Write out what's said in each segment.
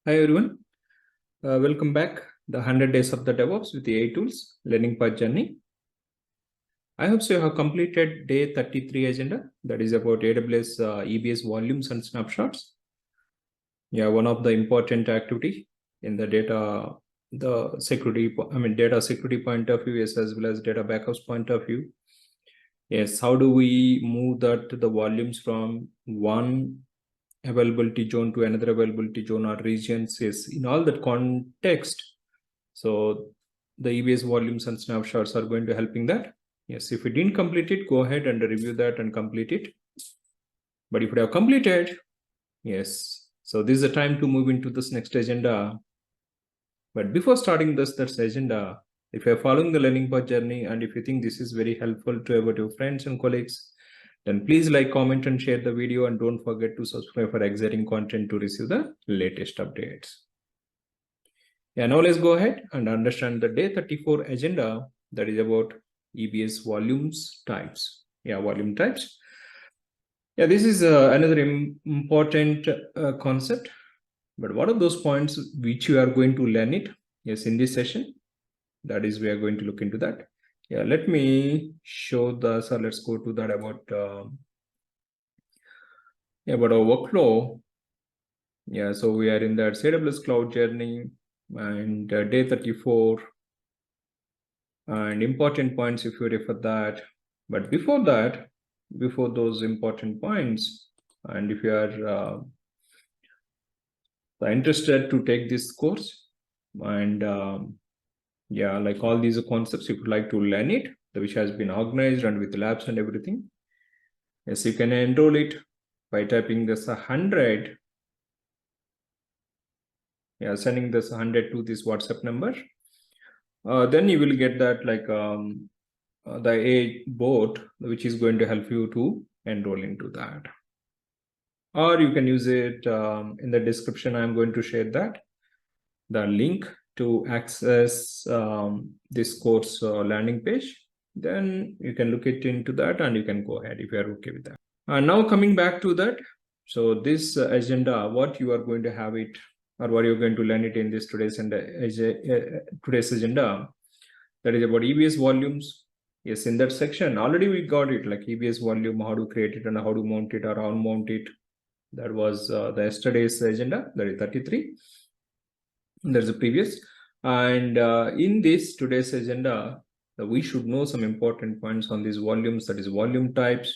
Hi everyone, welcome back. The 100 days of the DevOps with the AI tools learning path journey. I hope so you have completed day 33 agenda, that is about AWS EBS volumes and snapshots. Yeah, one of the important activity in the data security point of view, as well as data backups point of view. Yes, how do we move the volumes from one availability zone to another availability zone or regions? Is in all that context. So the EBS volumes and snapshots are going to helping that. Yes, if you didn't complete it, go ahead and review that and complete it. But if you have completed, yes. So this is the time to move into this next agenda. But before starting this agenda, if you're following the learning path journey and if you think this is very helpful to your friends and colleagues, then please like, comment, and share the video, and don't forget to subscribe for exciting content to receive the latest updates. Yeah, now let's go ahead and understand the day 34 agenda, that is about EBS volumes types. Yeah, volume types. Yeah, this is another important concept. But what are those points which you are going to learn it? Yes, in this session, that is we are going to look into that. Yeah, let me show the, so let's go to that about our workflow. Yeah, so we are in that AWS cloud journey and day 34 and important points if you refer that. But before that, before those important points, and if you are interested to take this course and yeah, like all these concepts, if you like to learn it, which has been organized and with labs and everything, yes, you can enroll it by typing this 100. Yeah, sending this 100 to this WhatsApp number. Then you will get that like the AI bot, which is going to help you to enroll into that. Or you can use it in the description. I'm going to share that, the link to access this course landing page. Then you can look it into that and you can go ahead if you are okay with that. Now coming back to that. So this agenda, what you are going to have it, or what you're going to learn it in this today's agenda, that is about EBS volumes. Yes, in that section already we got it, like EBS volume, how to create it and how to mount it or unmount it. That was the yesterday's agenda, that is 33. There's a previous. And in this today's agenda, we should know some important points on these volumes, that is volume types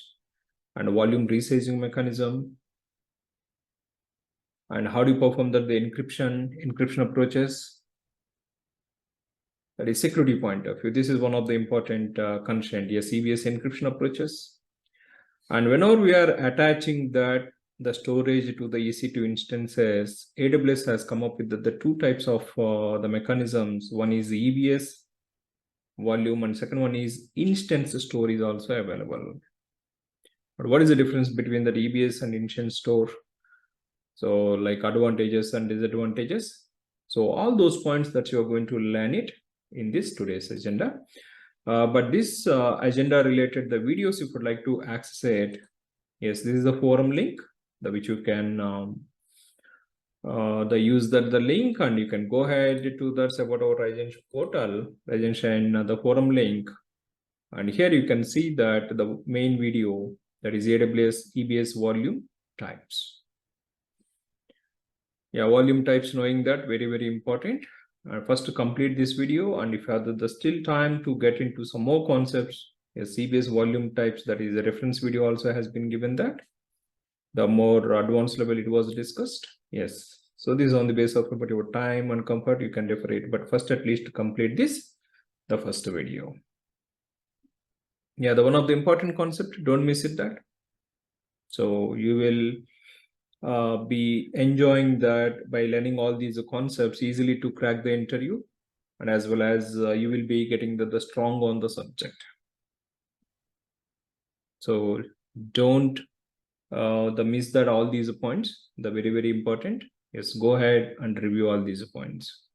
and volume resizing mechanism. And how do you perform that, the encryption approaches. That is security point of view. This is one of the important constraint. Yes, EBS encryption approaches. And whenever we are attaching that the storage to the EC2 instances, AWS has come up with the two types of the mechanisms. One is the EBS volume, and second one is instance store is also available. But what is the difference between the EBS and instance store? So like advantages and disadvantages. So all those points that you are going to learn it in this today's agenda. But this agenda related the videos, if you would like to access it, yes, this is the forum link, which you can use the link, and you can go ahead to that's about our Rajan portal, Rajan, the forum link. And here you can see that the main video, that is AWS EBS volume types. Yeah, volume types, knowing that very, very important. First to complete this video, and if you have the still time to get into some more concepts, yes, EBS volume types, that is a reference video also has been given that. The more advanced level it was discussed. Yes. So this is on the basis of about your time and comfort, you can refer it. But first, at least to complete this, the first video. Yeah, the one of the important concept, don't miss it that. So you will be enjoying that by learning all these concepts easily to crack the interview, and as well as you will be getting the strong on the subject. So don't miss that all these points, the very, very important. Yes, go ahead and review all these points.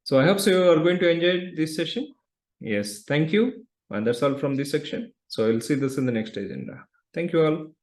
So I hope so you are going to enjoy this session. Yes, thank you. And that's all from this section. So I'll see this in the next agenda. Thank you all.